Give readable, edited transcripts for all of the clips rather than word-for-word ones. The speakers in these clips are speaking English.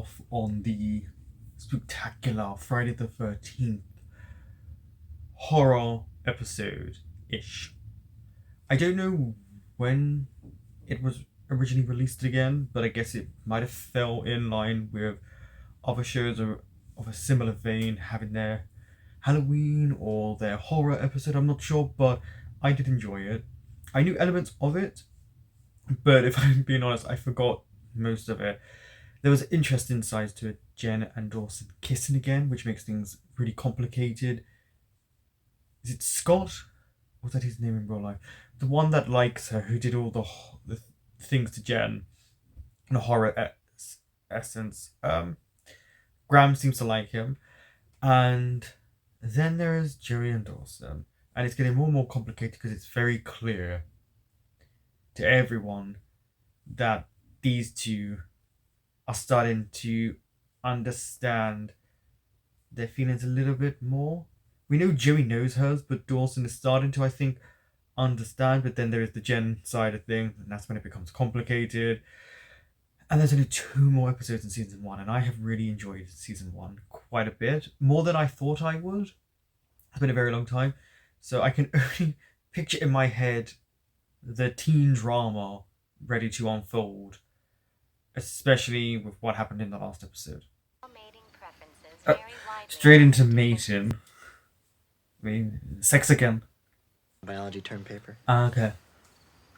off on the spectacular Friday the 13th horror episode-ish. I don't know when it was originally released again, but I guess it might have fell in line with other shows of a similar vein having their Halloween or their horror episode. I'm not sure, but I did enjoy it. I knew elements of it, but if I'm being honest, I forgot most of it. There was interesting sides to it. Jen and Dawson kissing again, which makes things really complicated. Is it Scott? What's that his name in real life? The one that likes her, who did all the things to Jen, in a horror essence. Graham seems to like him, and then there is Joey and Dawson, and it's getting more and more complicated because it's very clear to everyone that these two are starting to understand their feelings a little bit more. We know Joey knows hers, but Dawson is starting to, I think, understand. But then there is the Jen side of things, and that's when it becomes complicated. And there's only 2 more episodes in season 1, and I have really enjoyed season 1 quite a bit, more than I thought I would. It's been a very long time, so I can only picture in my head the teen drama ready to unfold, especially with what happened in the last episode. Straight into mating. I mean, sex again. Biology term paper. Okay.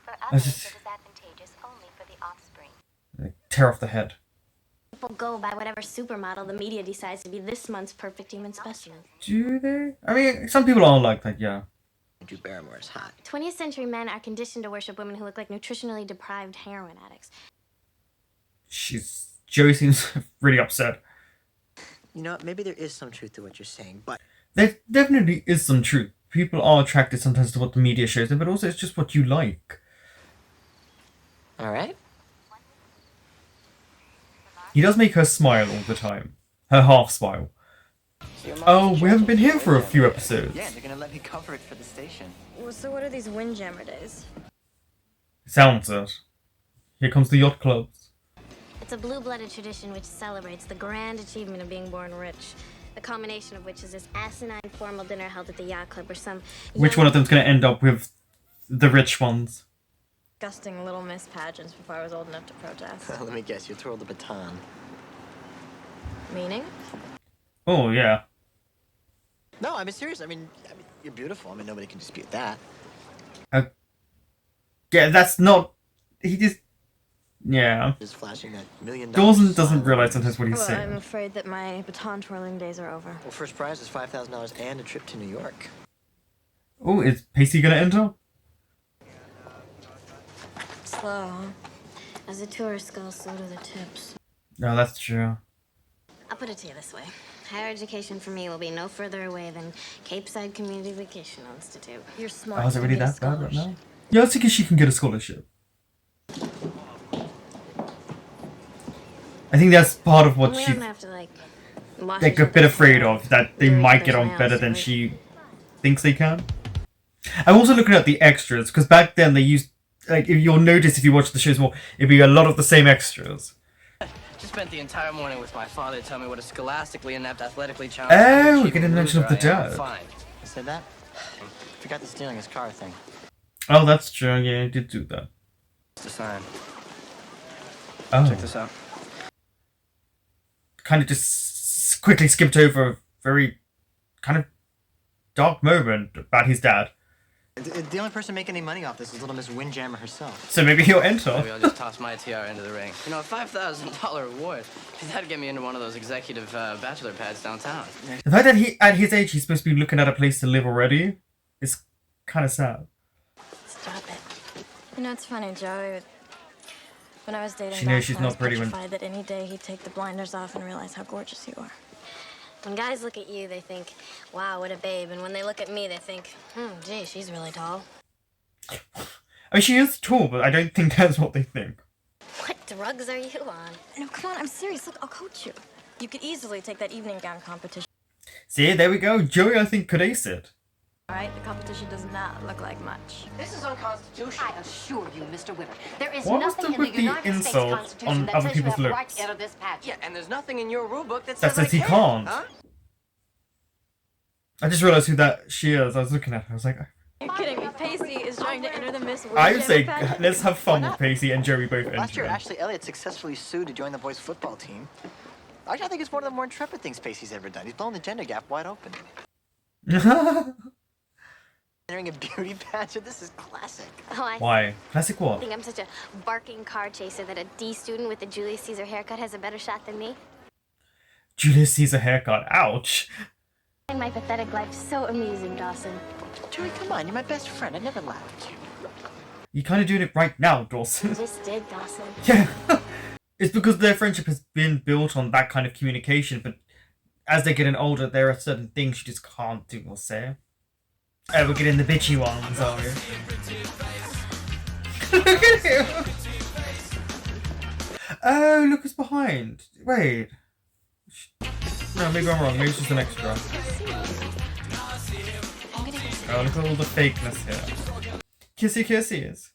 For others, it is advantageous only for the offspring. Tear off the head. People go by whatever supermodel the media decides to be this month's perfect human specimen. Do they? I mean, some people are like that, yeah. Drew Barrymore is hot. 20th century men are conditioned to worship women who look like nutritionally deprived heroin addicts. Joey seems really upset. You know, maybe there is some truth to what you're saying, but... There definitely is some truth. People are attracted sometimes to what the media shows them, but also it's just what you like. Alright. He does make her smile all the time. Her half smile. Oh, we haven't been here for a few episodes. Yeah, they're gonna let me cover it for the station. Well, so what are these Windjammer days? Sounds it. Here comes the yacht clubs. It's a blue-blooded tradition which celebrates the grand achievement of being born rich. The culmination of which is this asinine formal dinner held at the yacht club where some... Which one of them's going to end up with the rich ones? Disgusting little miss pageants before I was old enough to protest. Let me guess, you twirled the baton. Meaning? Oh, yeah. No, I'm serious. I mean, you're beautiful. I mean, nobody can dispute that. Yeah, that's not... He just... Yeah. Just flashing that $1 million. Dawson doesn't realize sometimes what he's Well, saying. I'm afraid that my baton twirling days are over. Well, first prize is $5,000 and a trip to New York. Oh, is Pacey going to enter? Slow, huh? As the tourists go, so do the tips. No, that's true. I'll put it to you this way. Higher education for me will be no further away than Cape Side Community Vacation Institute. You're smart. Oh, is it really You get a that bad right now? scholarship. Yeah, I think she can get a scholarship. I think that's part of what We she's don't have to, like a bit afraid of, that they might get on better than she thinks they can. I'm also looking at the extras, because back then they used, like, if you'll notice if you watch the shows more, it'd be a lot of the same extras. Just spent the entire morning with my father to tell me what a scholastically inept, athletically challenged... Oh, we get a mention of the dad. Fine. I said that? Forgot the stealing his car thing. Oh, that's true, yeah, I did do that. It's a sign. Oh. Check this out. Kind of just quickly skipped over a very kind of dark moment about his dad. The only person making any money off this is little Miss Windjammer herself. So maybe he'll enter. Maybe I'll just toss my tiara into the ring. You know, a $5,000 reward. That'd get me into one of those executive bachelor pads downtown. The fact that at his age he's supposed to be looking at a place to live already is kind of sad. Stop it. You know, it's funny, Joey. When I was dating She knows Dawson, she's I not was pretty when- petrified that any day he'd take the blinders off and realize how gorgeous you are. When guys look at you, they think, wow, what a babe. And when they look at me, they think, gee, she's really tall. I mean, she is tall, but I don't think that's what they think. What drugs are you on? No, come on, I'm serious. Look, I'll coach you. You could easily take that evening gown competition. See, there we go. Joey, I think, could ace it. All right, the competition does not look like much. This is unconstitutional. I assure you, Mr. Winter, there is What was nothing the in with the the United States insult Constitution on that other says you people's have the right looks? to enter this pageant. Yeah, and there's nothing in your rule book that That says says he I can't. Huh? I just realized who that she is. I was looking at her. I was like, You're kidding me. Pacey is trying to enter the Miss World I would say pageant. let's have fun Why with not? Pacey and Joey both Last year, entering. Ashley Elliott successfully sued to join the boys' football team. Actually, I think it's one of the more intrepid things Pacey's ever done. He's blown the gender gap wide open. Entering a beauty pageant, this is classic. Oh, I Why? Classic what? think I'm such a barking car chaser that a D student with a Julius Caesar haircut has a better shot than me. Julius Caesar haircut. Ouch. And my pathetic life so amusing, Dawson. Joey, come on, you're my best friend. I never laughed. You're kind of doing it right now, I Dawson. just did, Dawson. Yeah. It's because their friendship has been built on that kind of communication, but as they're getting older, there are certain things you just can't do or say. We're getting the bitchy ones, are we? Look at him! Oh, look who's behind. Wait. No, maybe I'm wrong. Maybe it's just an extra. Oh, look at all the fakeness here. Kissy kissies.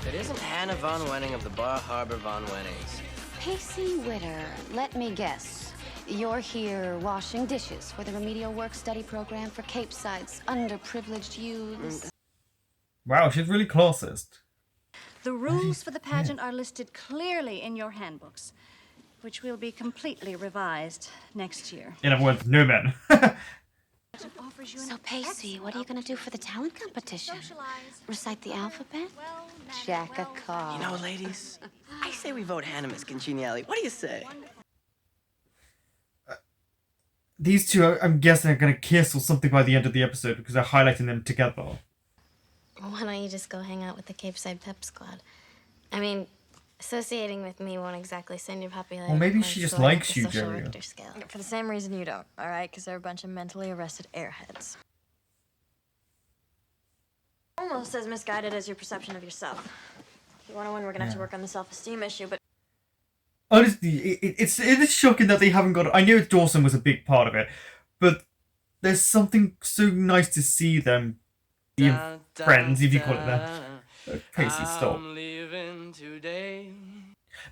It isn't Hannah Von Wenning of the Bar Harbor Von Wennings. Pacey Witter, let me guess. You're here washing dishes for the remedial work study program for Cape Side's underprivileged youths. Wow, she's really classist. The rules for the pageant are listed clearly in your handbooks, which will be completely revised next year. In other words, no men. Offers you an So, Pacey, what are you going to do for the talent competition? socialize. Recite the alphabet? Well, Jack a car. You know, ladies, I say we vote Hannah Miss Congeniality. What do you say? These two, I'm guessing, are going to kiss or something by the end of the episode because they're highlighting them together. Why don't you just go hang out with the Cape Side Pep Squad? I mean, associating with me won't exactly send your popularity. Well, maybe points she just soaring likes up the you, social Jerry. Richter scale. For the same reason you don't, all right? Because they're a bunch of mentally arrested airheads. Almost as misguided as your perception of yourself. If you want to win, we're gonna have to work on the self-esteem issue, but Honestly, it is shocking that they haven't got... I knew Dawson was a big part of it, but there's something so nice to see them being friends, if you call it that. Pacey, stop. I'm leaving today.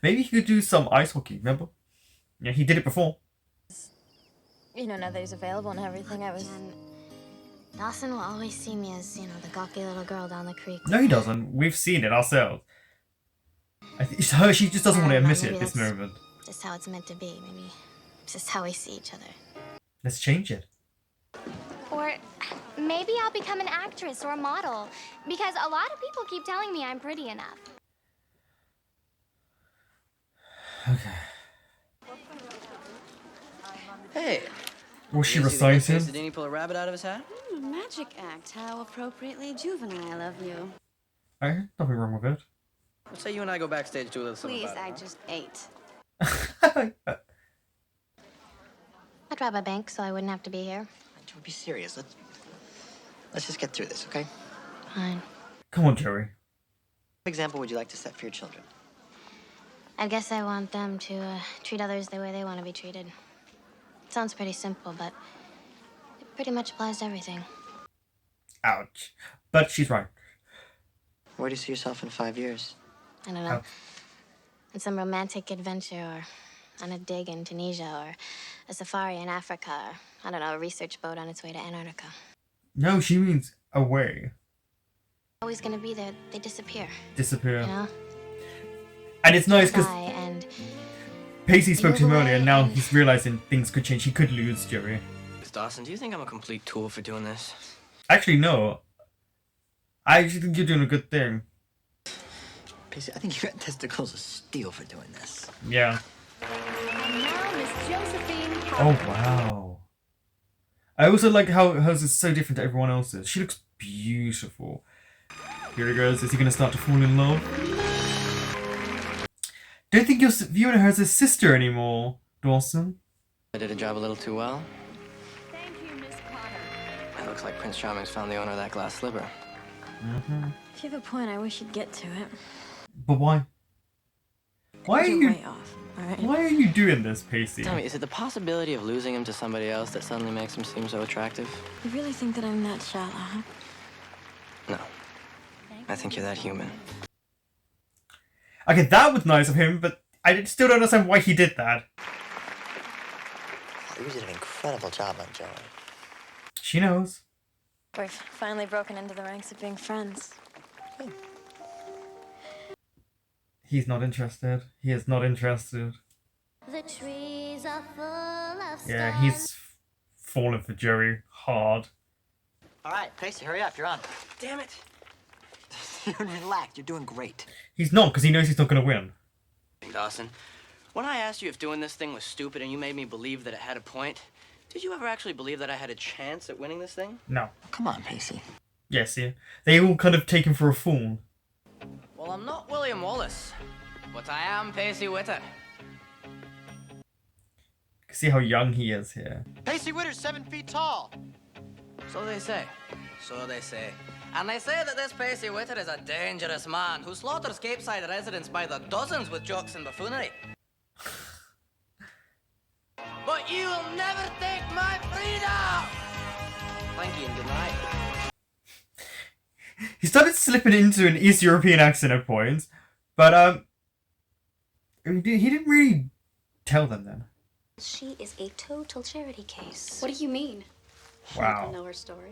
Maybe he could do some ice hockey, remember? Yeah, he did it before. you know, now that he's available and everything, I was. And Dawson will always see me as, the gawky little girl down the creek. No, he doesn't. We've seen it ourselves. It's her. She just doesn't want to admit it Maybe at this that's moment. just how it's meant to be. Maybe it's just how we see each other. Let's change it. Or maybe I'll become an actress or a model. Because a lot of people keep telling me I'm pretty enough. Okay. Hey. Will she you see the recite good him? Did he pull a rabbit out of his hat? Magic act. How appropriately juvenile of you. Nothing wrong with it. Let's say you and I go backstage, do a little something Please, about I it, huh? just ate. I'd rob a bank so I wouldn't have to be here. Joey, be serious. Let's just get through this, okay? Fine. Come on, Joey. What example would you like to set for your children? I guess I want them to treat others the way they want to be treated. It sounds pretty simple, but it pretty much applies to everything. Ouch. But she's right. Where do you see yourself in 5 years? I don't know. On some romantic adventure, or on a dig in Tunisia, or a safari in Africa, or, I don't know, a research boat on its way to Antarctica. No, she means away. Always gonna be there. They disappear. Disappear. You know? And it's nice because Die, and Pacey spoke to him Move earlier, and away now and- he's realizing things could change. He could lose Joey. Dawson, do you think I'm a complete tool for doing this? Actually, no. I actually think you're doing a good thing. Pacey, I think you got testicles of steel for doing this. Yeah. And now, Miss Josephine. Oh, wow. I also like how hers is so different to everyone else's. She looks beautiful. Here he goes. Is he going to start to fall in love? Don't think you're viewing her as a sister anymore, Dawson. I did a job a little too well. Thank you, Miss Potter. It looks like Prince Charming's found the owner of that glass slipper. If you have a point, I wish you'd get to it. But why? Why are You're you? way off, all right? Why are you doing this, Pacey? Tell me, is it the possibility of losing him to somebody else that suddenly makes him seem so attractive? You really think that I'm that shallow, huh? No. I think you're that human. Okay, that was nice of him, but I still don't understand why he did that. You did an incredible job on Joey. She knows. We've finally broken into the ranks of being friends. He's not interested. He is not interested. The trees are full of Yeah, he's fallen for Joey hard. All right, Pacey, hurry up. You're on. Damn it. Relax. You're doing great. He's not, because he knows he's not going to win. Dawson, when I asked you if doing this thing was stupid and you made me believe that it had a point, did you ever actually believe that I had a chance at winning this thing? No. Come on, Pacey. Yes, yeah. They all kind of take him for a fool. Well, I'm not William Wallace, but I am Pacey Witter. See how young he is here. Pacey Witter's 7 feet tall. So they say. So they say. And they say that this Pacey Witter is a dangerous man who slaughters Capeside residents by the dozens with jokes and buffoonery. But you will never take my freedom! Thank you and good night. He started slipping into an East European accent at points, but he didn't really tell them then. She is a total charity case. What do you mean? Wow. I know her story.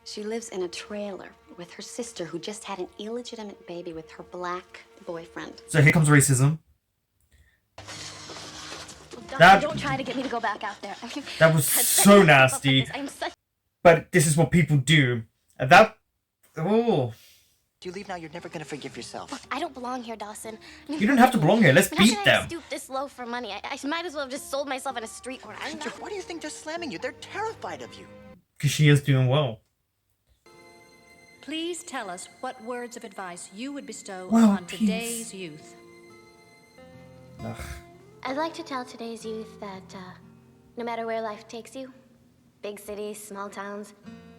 She lives in a trailer with her sister who just had an illegitimate baby with her black boyfriend. So here comes racism. Don't try to get me to go back out there. That was so nasty. But this is what people do. And that... Oh. If you leave now, you're never going to forgive yourself. Look, I don't belong here, Dawson. You don't have to belong here. Let's How beat could I them. stoop this low for money? I might as well have just sold myself in a street corner. I'm not... Why do you think they're slamming you? They're terrified of you. Because she is doing well. Please tell us what words of advice you would bestow Well, upon today's youth. Ugh. I'd like to tell today's youth that no matter where life takes you, big cities, small towns,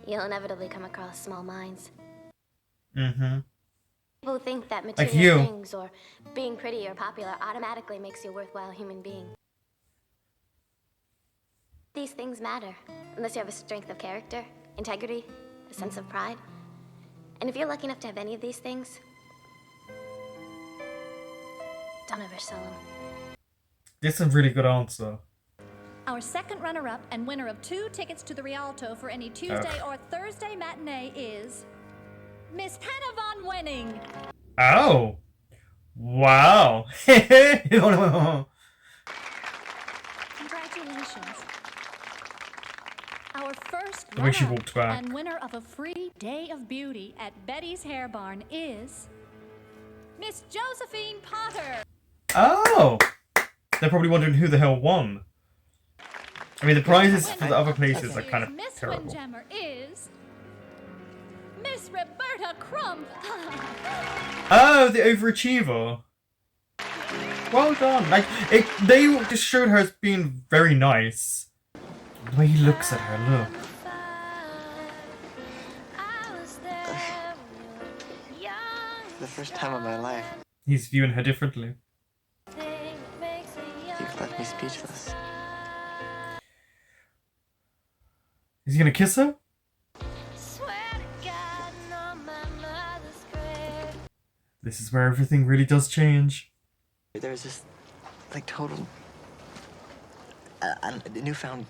you'll inevitably come across small minds. Mm-hmm. People think that Like material you. things or being pretty or popular automatically makes you a worthwhile human being. These things matter unless you have a strength of character, integrity, a sense of pride. And if you're lucky enough to have any of these things, don't ever sell them. This is a really good answer. Our second runner-up and winner of 2 tickets to the Rialto for any Tuesday or Thursday matinee is Miss Hannah Von Wenning. Oh. Wow. Congratulations. Our first The way she runner-up walked back. and winner of a free day of beauty at Betty's Hair Barn is Miss Josephine Potter. Oh. They're probably wondering who the hell won. I mean, the prizes for the other places are kind of Miss terrible. Windjammer is Miss Roberta Crump. Oh, the overachiever. Well done. Like, they just showed her as being very nice. The way he looks at her, look. For the first time in my life, He's viewing her differently. you've left me speechless. Is he gonna kiss her? This is where everything really does change. There's this, like, total, newfound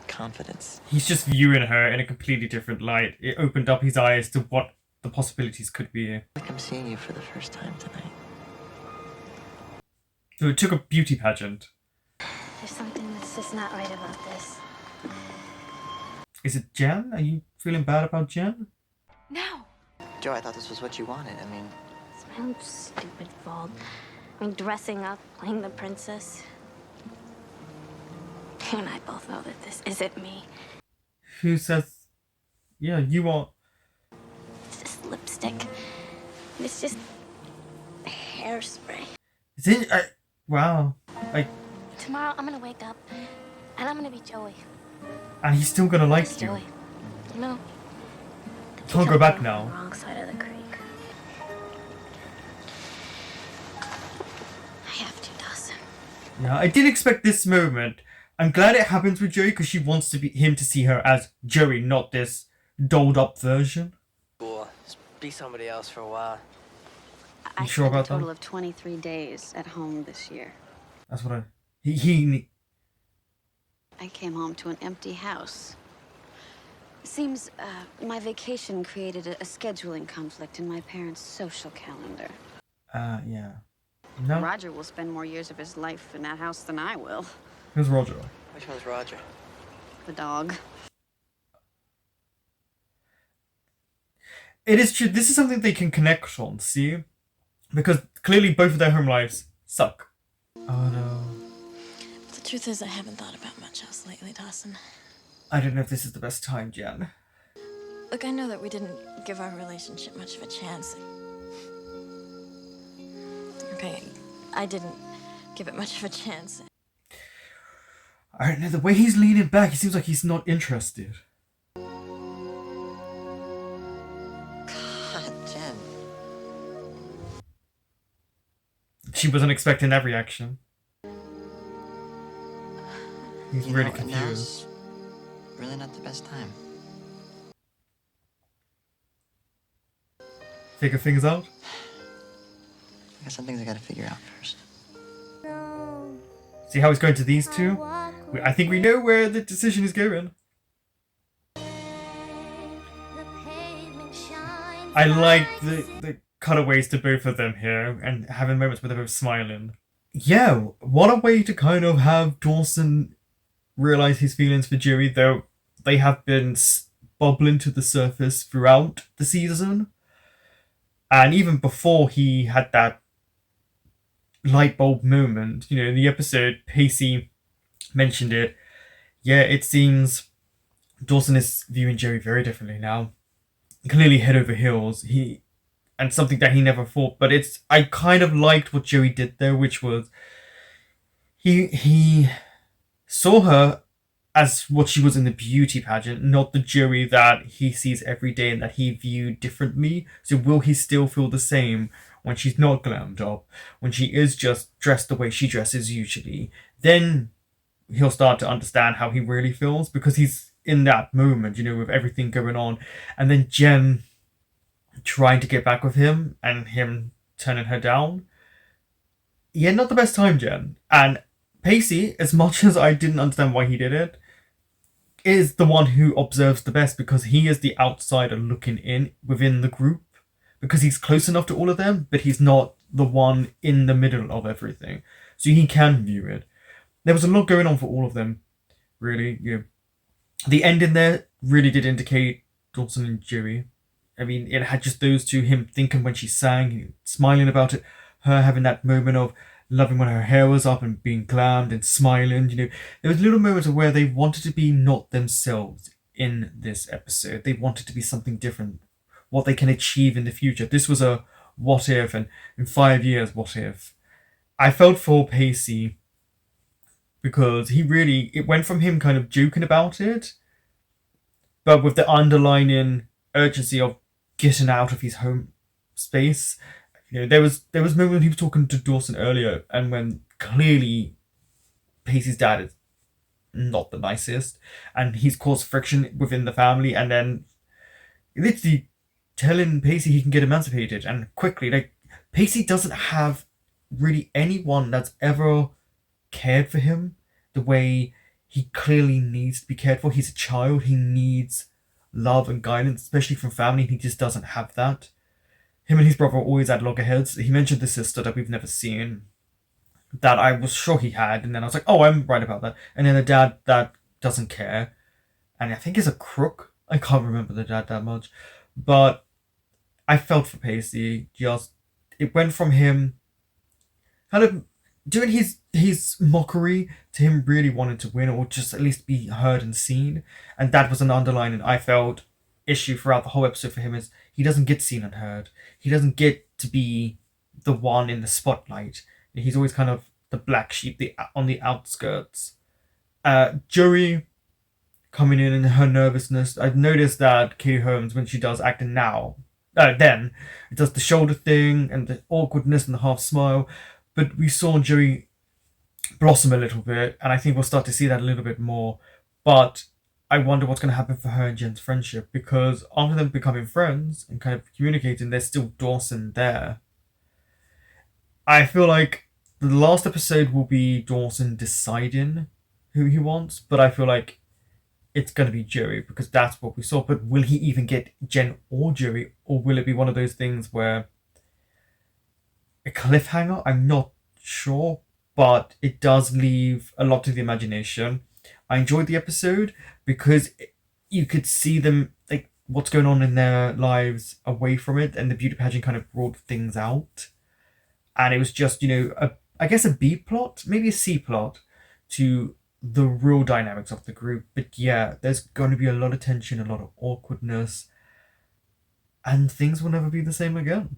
confidence. He's just viewing her in a completely different light. It opened up his eyes to what the possibilities could be. Like I'm seeing you for the first time tonight. So it took a beauty pageant. There's something that's just not right about this. Is it Jen? Are you feeling bad about Jen? No. Joe, I thought this was what you wanted. I mean, It's my own stupid fault. I mean, dressing up, playing the princess. You and I both know that this isn't me. Who says... Yeah, you are... It's just lipstick. It's just hairspray. Is it... wow. Like... Tomorrow I'm gonna wake up and I'm gonna be Joey. And he's still gonna like Just you. Joey. You know? Can't go back On now. the wrong side of the creek. I have to, Yeah, I didn't expect this moment. I'm glad it happens with Joey because she wants him to see her as Joey, not this dolled up version. Cool. Just be somebody else for a while. I sure spent about a total that? of 23 days at home this year. That's what he I came home to an empty house. Seems my vacation created a scheduling conflict in my parents' social calendar. yeah. No, Roger will spend more years of his life in that house than I will. who's Roger? Which one's Roger? The dog. It is true. This is something they can connect on, see? Because clearly both of their home lives suck. Oh no. The truth is, I haven't thought about much else lately, Dawson. I don't know if this is the best time, Jen. Look, I know that we didn't give our relationship much of a chance. Okay, I didn't give it much of a chance. I don't know, the way he's leaning back, he seems like he's not interested. God, Jen. She wasn't expecting that reaction. He's You really know, confused. now's really not the best time. Figure things out? I got some things I gotta figure out first. See how he's going to these two? I think we know where the decision is going. I like the cutaways to both of them here and having moments where they're both smiling. Yeah, what a way to kind of have Dawson realize his feelings for Joey, though they have been bubbling to the surface throughout the season. And even before he had that light bulb moment, you know, in the episode, Pacey mentioned it. Yeah, it seems Dawson is viewing Joey very differently now. Clearly head over heels. And something that he never thought. But I kind of liked what Joey did there, which was he saw her as what she was in the beauty pageant, not the Joey that he sees every day and that he viewed differently. So will he still feel the same when she's not glammed up, when she is just dressed the way she dresses usually? Then he'll start to understand how he really feels, because he's in that moment, you know, with everything going on. And then Jen trying to get back with him and him turning her down. Yeah, not the best time, Jen. And Pacey, as much as I didn't understand why he did it, is the one who observes the best, because he is the outsider looking in within the group, because he's close enough to all of them, but he's not the one in the middle of everything. So he can view it. There was a lot going on for all of them, really. You know, the ending there really did indicate Dawson and Joey. I mean, it had just those two, him thinking when she sang, smiling about it, her having that moment of loving when her hair was up and being glammed and smiling. You know, there was little moments of where they wanted to be not themselves in this episode. They wanted to be something different, what they can achieve in the future. This was a what if, and in 5 years, what if. I felt for Pacey, because it went from him kind of joking about it, but with the underlying urgency of getting out of his home space. You know, there was moments when he was talking to Dawson earlier, and when clearly Pacey's dad is not the nicest, and he's caused friction within the family, and then literally telling Pacey he can get emancipated and quickly. Like, Pacey doesn't have really anyone that's ever cared for him the way he clearly needs to be cared for. He's a child. He needs love and guidance, especially from family. He just doesn't have that. Him and his brother are always at loggerheads. He mentioned the sister that we've never seen, that I was sure he had, and then I was like, oh, I'm right about that. And then the dad that doesn't care, and I think is a crook. I can't remember the dad that much, but I felt for Pacey. Just, it went from him kind of doing his mockery to him really wanting to win, or just at least be heard and seen. And that was an underlying, I felt, issue throughout the whole episode for him, is he doesn't get seen and heard. He doesn't get to be the one in the spotlight. He's always kind of the black sheep, on the outskirts. Joey coming in and her nervousness. I've noticed that Katie Holmes, when she does acting now, then it does the shoulder thing and the awkwardness and the half smile. But we saw Joey blossom a little bit, and I think we'll start to see that a little bit more. But I wonder what's going to happen for her and Jen's friendship, because after them becoming friends and kind of communicating, there's still Dawson there. I feel like the last episode will be Dawson deciding who he wants, but I feel like it's going to be Joey because that's what we saw. But will he even get Jen or Joey, or will it be one of those things where a cliffhanger? I'm not sure, but it does leave a lot to the imagination. I enjoyed the episode because you could see them, like, what's going on in their lives away from it, and the beauty pageant kind of brought things out. And it was just, I guess a B plot, maybe a C plot to the real dynamics of the group. But yeah, there's going to be a lot of tension, a lot of awkwardness, and things will never be the same again.